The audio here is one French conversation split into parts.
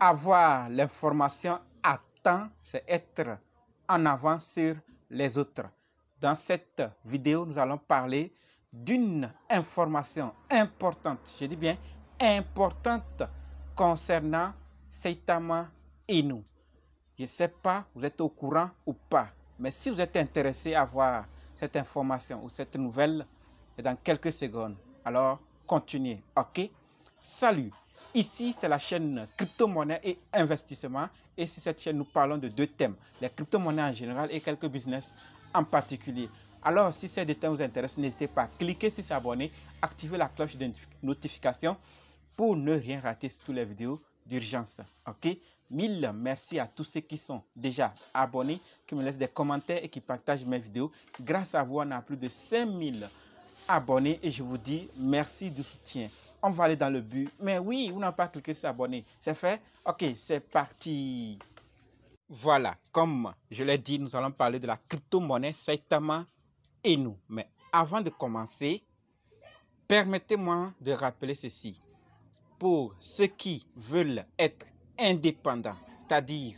Avoir l'information à temps, c'est être en avance sur les autres. Dans cette vidéo, nous allons parler d'une information importante, je dis bien importante, concernant Saitama Inoue. Je ne sais pas, vous êtes au courant ou pas, mais si vous êtes intéressé à voir cette information ou cette nouvelle dans quelques secondes, alors continuez, ok? Salut! Ici, c'est la chaîne crypto-monnaie et investissement. Et sur cette chaîne, nous parlons de deux thèmes, les crypto-monnaies en général et quelques business en particulier. Alors, si ces deux thèmes vous intéressent, n'hésitez pas à cliquer sur s'abonner, activer la cloche de notification pour ne rien rater sur toutes les vidéos d'urgence. Ok? Mille merci à tous ceux qui sont déjà abonnés, qui me laissent des commentaires et qui partagent mes vidéos. Grâce à vous, on a plus de 5000 abonnés et je vous dis merci du soutien. On va aller dans le but. Mais oui, vous n'avez pas cliqué sur s'abonner. C'est fait? Ok, c'est parti. Voilà, comme je l'ai dit, nous allons parler de la crypto-monnaie Saitama Inoue. Mais avant de commencer, permettez-moi de rappeler ceci. Pour ceux qui veulent être indépendants, c'est-à-dire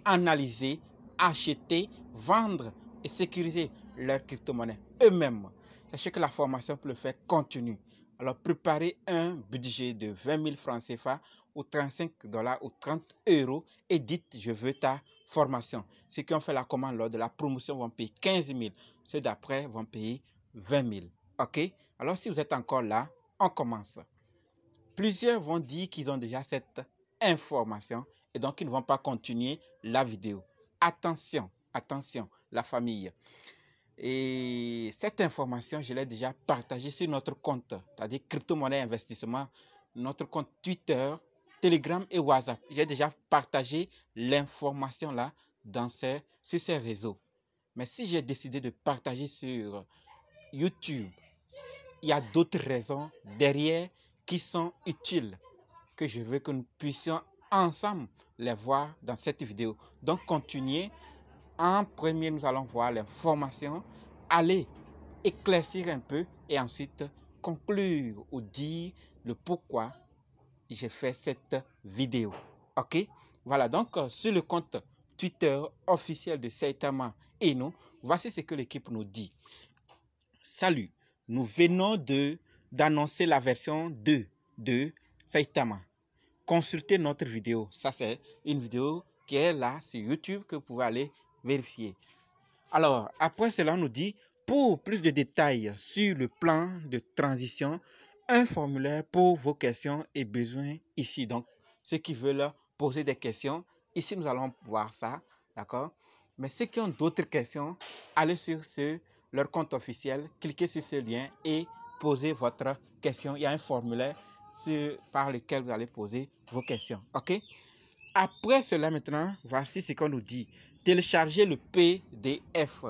analyser, acheter, vendre et sécuriser leur crypto-monnaie eux-mêmes, sachez que la formation pour le faire continue. Alors, préparez un budget de 20 000 francs CFA ou 35 $ ou 30 € et dites « je veux ta formation ». Ceux qui ont fait la commande lors de la promotion vont payer 15 000. Ceux d'après vont payer 20 000. OK? Alors, si vous êtes encore là, on commence. Plusieurs vont dire qu'ils ont déjà cette information et donc ils ne vont pas continuer la vidéo. Attention, attention, la famille. Et cette information, je l'ai déjà partagée sur notre compte, c'est-à-dire crypto-monnaie investissement, notre compte Twitter, Telegram et WhatsApp. J'ai déjà partagé l'information là sur ces réseaux. Mais si j'ai décidé de partager sur YouTube, il y a d'autres raisons derrière qui sont utiles, que je veux que nous puissions ensemble les voir dans cette vidéo. Donc, continuez. En premier, nous allons voir l'information, aller éclaircir un peu et ensuite conclure ou dire le pourquoi j'ai fait cette vidéo. Ok? Voilà, donc sur le compte Twitter officiel de Saitama Inoue, voici ce que l'équipe nous dit. Salut, nous venons d'annoncer la version 2 de Saitama. Consultez notre vidéo. Ça, c'est une vidéo qui est là sur YouTube que vous pouvez aller vérifier. Alors, après cela, on nous dit, pour plus de détails sur le plan de transition, un formulaire pour vos questions est besoin ici. Donc, ceux qui veulent poser des questions, ici, nous allons voir ça, d'accord? Mais ceux qui ont d'autres questions, allez sur leur compte officiel, cliquez sur ce lien et posez votre question. Il y a un formulaire par lequel vous allez poser vos questions, ok? Après cela, maintenant, voici ce qu'on nous dit. Télécharger le PDF.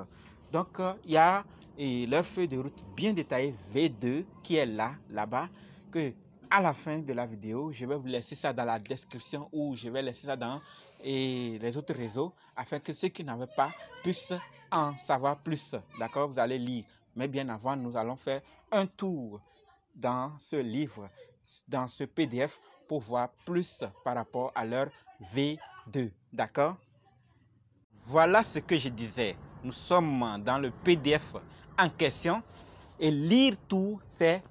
Donc, il y a leur feuille de route bien détaillée V2 qui est là-bas, que à la fin de la vidéo, je vais vous laisser ça dans la description ou je vais laisser ça dans les autres réseaux afin que ceux qui n'avaient pas puissent en savoir plus. D'accord? Vous allez lire. Mais bien avant, nous allons faire un tour dans ce livre, dans ce PDF, pour voir plus par rapport à leur V2. D'accord? Voilà ce que je disais. Nous sommes dans le PDF en question et lire tout, c'est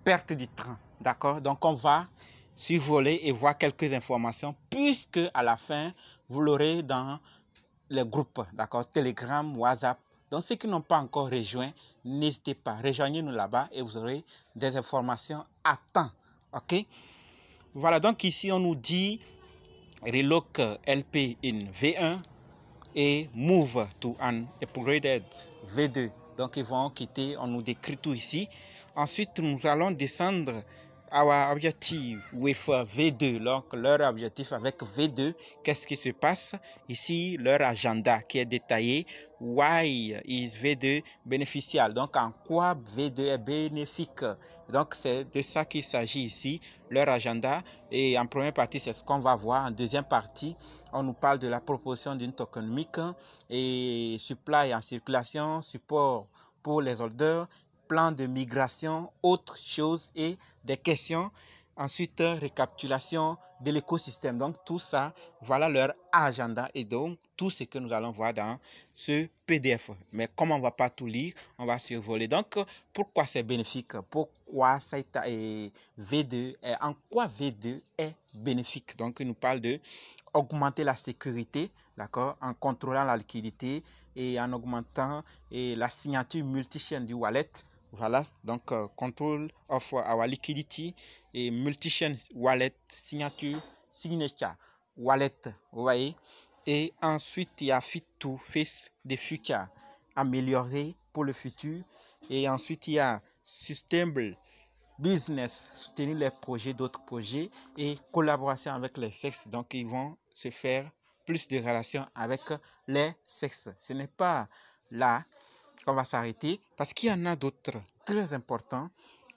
perte de temps. D'accord? Donc, on va survoler et voir quelques informations puisque à la fin, vous l'aurez dans les groupes. D'accord? Telegram, WhatsApp. Donc, ceux qui n'ont pas encore rejoint, n'hésitez pas. Rejoignez-nous là-bas et vous aurez des informations à temps. OK? Voilà, donc ici, on nous dit Reloc LP in V1 et Move to an Upgraded V2. Donc, ils vont quitter, on nous décrit tout ici. Ensuite, nous allons descendre our objective with V2. Donc, leur objectif avec V2, qu'est-ce qui se passe? Ici, leur agenda qui est détaillé. Why is V2 bénéficial? Donc, en quoi V2 est bénéfique? Donc, c'est de ça qu'il s'agit ici, leur agenda. Et en première partie, c'est ce qu'on va voir. En deuxième partie, on nous parle de la proposition d'une tokenomique et supply en circulation, support pour les holders, plan de migration, autres choses et des questions Ensuite, récapitulation de l'écosystème. Donc, tout ça, voilà leur agenda et donc tout ce que nous allons voir dans ce PDF. Mais comme on ne va pas tout lire, on va survoler. Donc, pourquoi c'est bénéfique? Pourquoi V2 en quoi V2 est bénéfique? Donc, il nous parle de augmenter la sécurité, d'accord, en contrôlant la liquidité et en augmentant la signature multi-chaîne du wallet. Voilà, donc control of our liquidity et multi-chain wallet, signature wallet, vous voyez. Et ensuite, il y a fit to face the future, améliorer pour le futur. Et ensuite, il y a sustainable business, soutenir les projets, d'autres projets et collaboration avec les sexes. Donc, ils vont se faire plus de relations avec les sexes. Ce n'est pas là on va s'arrêter parce qu'il y en a d'autres très importants.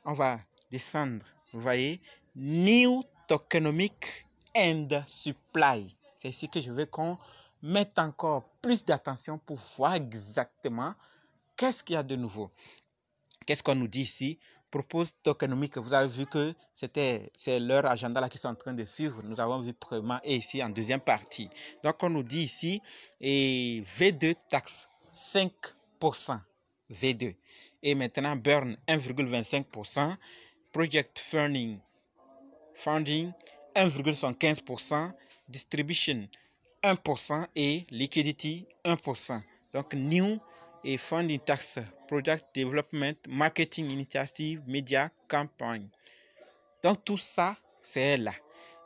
On va descendre, vous voyez, New Tokenomics and Supply. C'est ici que je veux qu'on mette encore plus d'attention pour voir exactement qu'est-ce qu'il y a de nouveau. Qu'est-ce qu'on nous dit ici? Propose tokenomique. Vous avez vu que c'est leur agenda là qu'ils sont en train de suivre. Nous avons vu premièrement et ici en deuxième partie. Donc on nous dit ici et V2 taxe 5%. V2. Et maintenant burn 1,25%. Project funding 1,75%. Distribution 1% et liquidity 1%. Donc new et funding tax, product development, marketing initiative, media campaign. Donc tout ça, c'est là.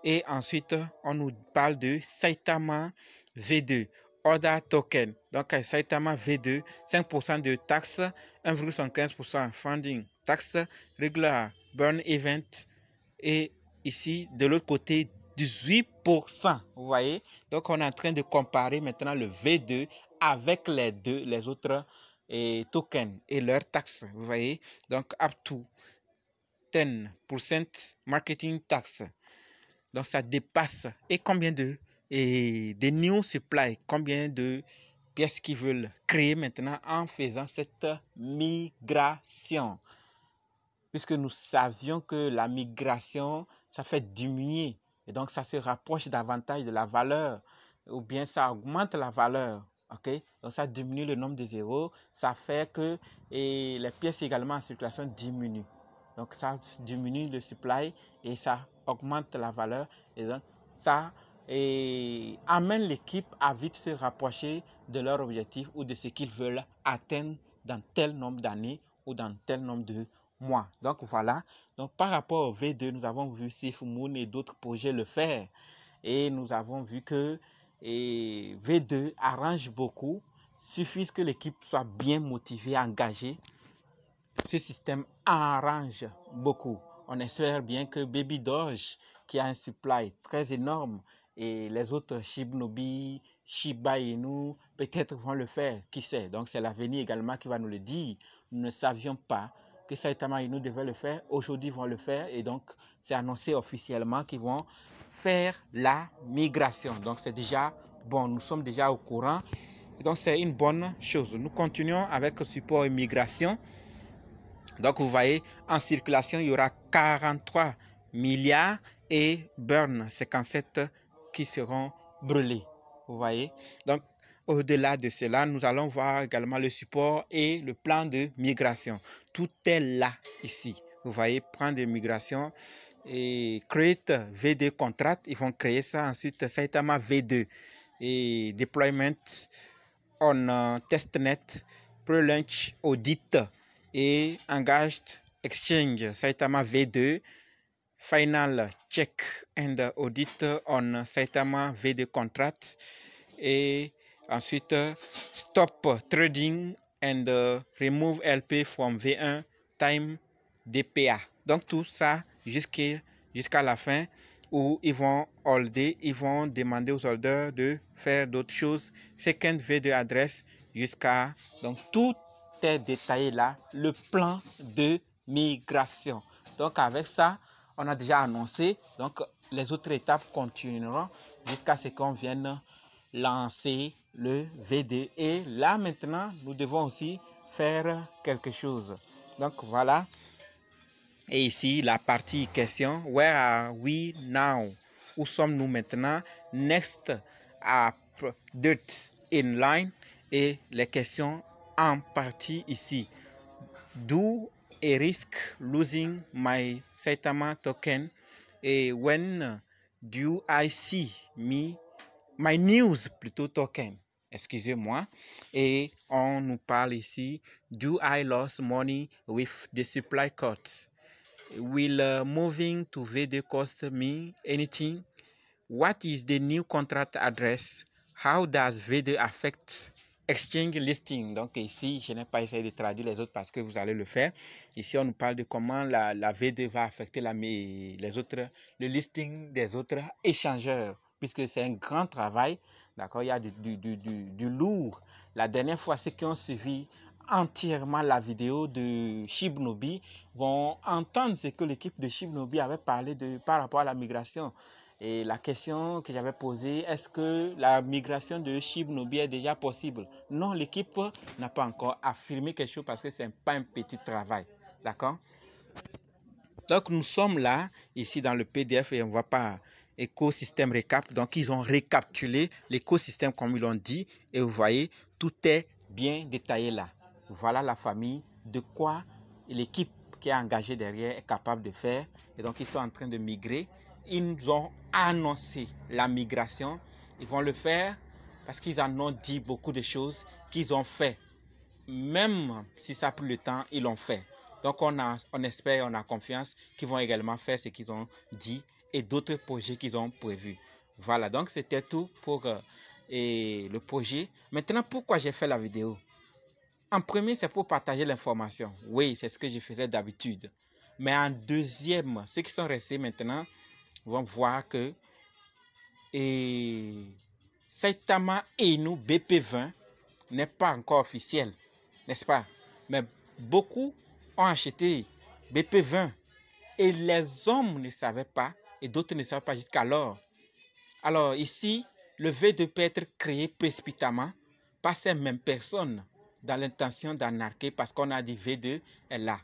Et ensuite, on nous parle de Saitama V2, order token. Donc Saitama V2, 5% de taxe, 1,75% funding tax, regular burn event. Et ici, de l'autre côté, 18%. Vous voyez? Donc, on est en train de comparer maintenant le V2 avec les autres tokens et leurs taxes. Vous voyez? Donc, up to 10% marketing tax. Donc, ça dépasse. Et combien de new supply? Combien de pièces qu'ils veulent créer maintenant en faisant cette migration? Puisque nous savions que la migration, ça fait diminuer. Et donc, ça se rapproche davantage de la valeur. Ou bien ça augmente la valeur. Okay? Donc, ça diminue le nombre de zéros. Ça fait que les pièces également en circulation diminuent. Donc, ça diminue le supply et ça augmente la valeur. Et donc, ça amène l'équipe à vite se rapprocher de leur objectif ou de ce qu'ils veulent atteindre dans tel nombre d'années ou dans tel nombre de mois. Donc voilà, donc par rapport au V2, nous avons vu SafeMoon et d'autres projets le faire. Et nous avons vu que V2 arrange beaucoup. Suffit que l'équipe soit bien motivée, engagée. Ce système arrange beaucoup. On espère bien que Baby Doge, qui a un supply très énorme, et les autres Shibnobi, Shiba Inu, peut-être vont le faire, qui sait. Donc c'est l'avenir également qui va nous le dire. Nous ne savions pas que Saitama Inu devait le faire. Aujourd'hui, ils vont le faire et donc c'est annoncé officiellement qu'ils vont faire la migration. Donc c'est déjà bon, nous sommes déjà au courant. Et donc c'est une bonne chose. Nous continuons avec le support immigration. Donc vous voyez, en circulation, il y aura 43 milliards et burn 57 qui seront brûlés. Vous voyez, donc au-delà de cela, nous allons voir également le support et le plan de migration. Tout est là, ici. Vous voyez, plan de migration et create V2 contract. Ils vont créer ça. Ensuite, Saitama V2 et deployment on testnet, pre-launch audit et engaged exchange Saitama V2. Final check and audit on Saitama V2 contract. Et ensuite, stop trading and remove LP from V1 time DPA. Donc tout ça jusqu'à la fin où ils vont holder, ils vont demander aux holders de faire d'autres choses. Second V2 adresse jusqu'à... Donc tout est détaillé là, le plan de migration. Donc avec ça, on a déjà annoncé. Donc les autres étapes continueront jusqu'à ce qu'on vienne lancer le V2. Et là maintenant, nous devons aussi faire quelque chose. Donc voilà. Et ici, la partie question, where are we now? Où sommes-nous maintenant? Next, date in line. Et les questions en partie ici. Do I risk losing my Saitama token? Et when do I see my news plutôt token? Excusez-moi. Et on nous parle ici, do I lose money with the supply costs? Will moving to VD cost me anything? What is the new contract address? How does VD affect exchange listing? Donc ici, je n'ai pas essayé de traduire les autres parce que vous allez le faire. Ici, on nous parle de comment la VD va affecter le listing des autres échangeurs, puisque c'est un grand travail. D'accord, il y a du lourd. La dernière fois, ceux qui ont suivi entièrement la vidéo de Shibnobi vont entendre ce que l'équipe de Shibnobi avait parlé par rapport à la migration. Et la question que j'avais posée, est-ce que la migration de Shibnobi est déjà possible? Non, l'équipe n'a pas encore affirmé quelque chose parce que ce n'est pas un petit travail. D'accord? Donc, nous sommes là, ici dans le PDF, et on voit pas écosystème récap. Donc, ils ont récapitulé l'écosystème comme ils l'ont dit. Et vous voyez, tout est bien détaillé là. Voilà la famille, de quoi l'équipe qui est engagée derrière est capable de faire. Et donc, ils sont en train de migrer. Ils nous ont annoncé la migration. Ils vont le faire parce qu'ils en ont dit beaucoup de choses qu'ils ont fait. Même si ça a pris le temps, ils l'ont fait. Donc, on espère, on a confiance qu'ils vont également faire ce qu'ils ont dit et d'autres projets qu'ils ont prévus. Voilà, donc c'était tout pour le projet. Maintenant, pourquoi j'ai fait la vidéo? En premier, c'est pour partager l'information. Oui, c'est ce que je faisais d'habitude. Mais en deuxième, ceux qui sont restés maintenant vont voir que Saitama Inu BP20 n'est pas encore officiel, n'est-ce pas? Mais beaucoup ont acheté BP20 et les hommes ne savaient pas et d'autres ne savaient pas jusqu'alors. Alors ici, le V2 peut être créé précipitamment par ces mêmes personnes dans l'intention d'anarquer parce qu'on a dit V2 est là.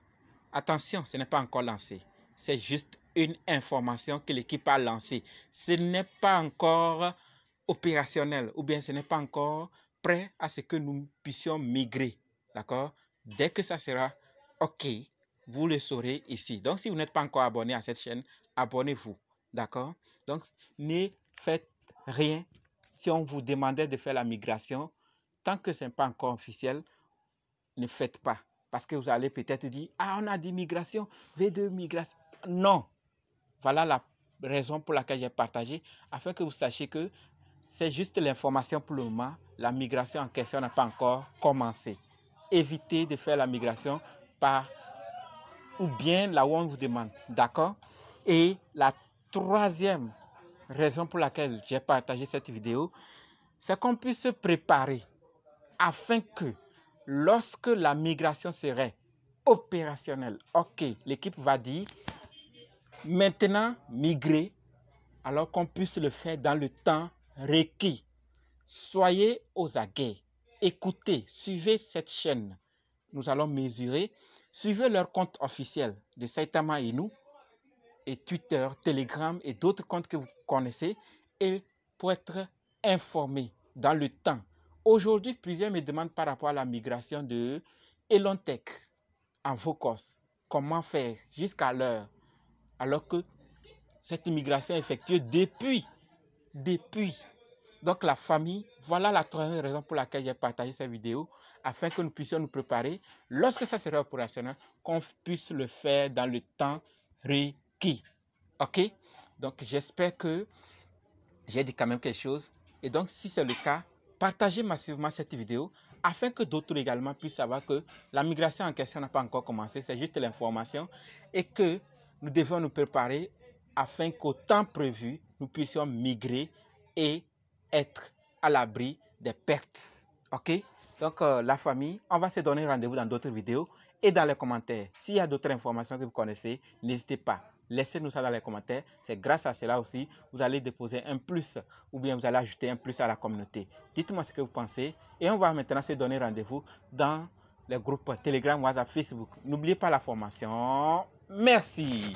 Attention, ce n'est pas encore lancé. C'est juste une information que l'équipe a lancée. Ce n'est pas encore opérationnel ou bien ce n'est pas encore prêt à ce que nous puissions migrer. D'accord? Dès que ça sera OK, vous le saurez ici. Donc, si vous n'êtes pas encore abonné à cette chaîne, abonnez-vous. D'accord? Donc, ne faites rien. Si on vous demandait de faire la migration, tant que ce n'est pas encore officiel, ne faites pas. Parce que vous allez peut-être dire, ah, on a dit migration, V2 migration. Non. Voilà la raison pour laquelle j'ai partagé, afin que vous sachiez que c'est juste l'information pour le moment. La migration en question n'a pas encore commencé. Évitez de faire la migration par ou bien là où on vous demande. D'accord? Et la troisième raison pour laquelle j'ai partagé cette vidéo, c'est qu'on puisse se préparer afin que lorsque la migration serait opérationnelle, OK, l'équipe va dire maintenant migrer, alors qu'on puisse le faire dans le temps requis. Soyez aux aguets, écoutez, suivez cette chaîne. Nous allons mesurer, suivez leur compte officiel de Saitama Inu et Twitter, Telegram et d'autres comptes que vous connaissez et pour être informés dans le temps. Aujourd'hui, plusieurs me demandent par rapport à la migration de Elontech en Vocos. Comment faire jusqu'à l'heure alors que cette migration est effectuée depuis. Donc la famille, voilà la troisième raison pour laquelle j'ai partagé cette vidéo, afin que nous puissions nous préparer, lorsque ça sera opérationnel, qu'on puisse le faire dans le temps requis. OK? Donc j'espère que j'ai dit quand même quelque chose. Et donc si c'est le cas, partagez massivement cette vidéo, afin que d'autres également puissent savoir que la migration en question n'a pas encore commencé, c'est juste l'information, et que nous devons nous préparer afin qu'au temps prévu, nous puissions migrer et être à l'abri des pertes. OK? Donc, la famille, on va se donner rendez-vous dans d'autres vidéos et dans les commentaires. S'il y a d'autres informations que vous connaissez, n'hésitez pas. Laissez-nous ça dans les commentaires. C'est grâce à cela aussi, vous allez déposer un plus ou bien vous allez ajouter un plus à la communauté. Dites-moi ce que vous pensez et on va maintenant se donner rendez-vous dans les groupes Telegram, WhatsApp, Facebook. N'oubliez pas la formation. Merci.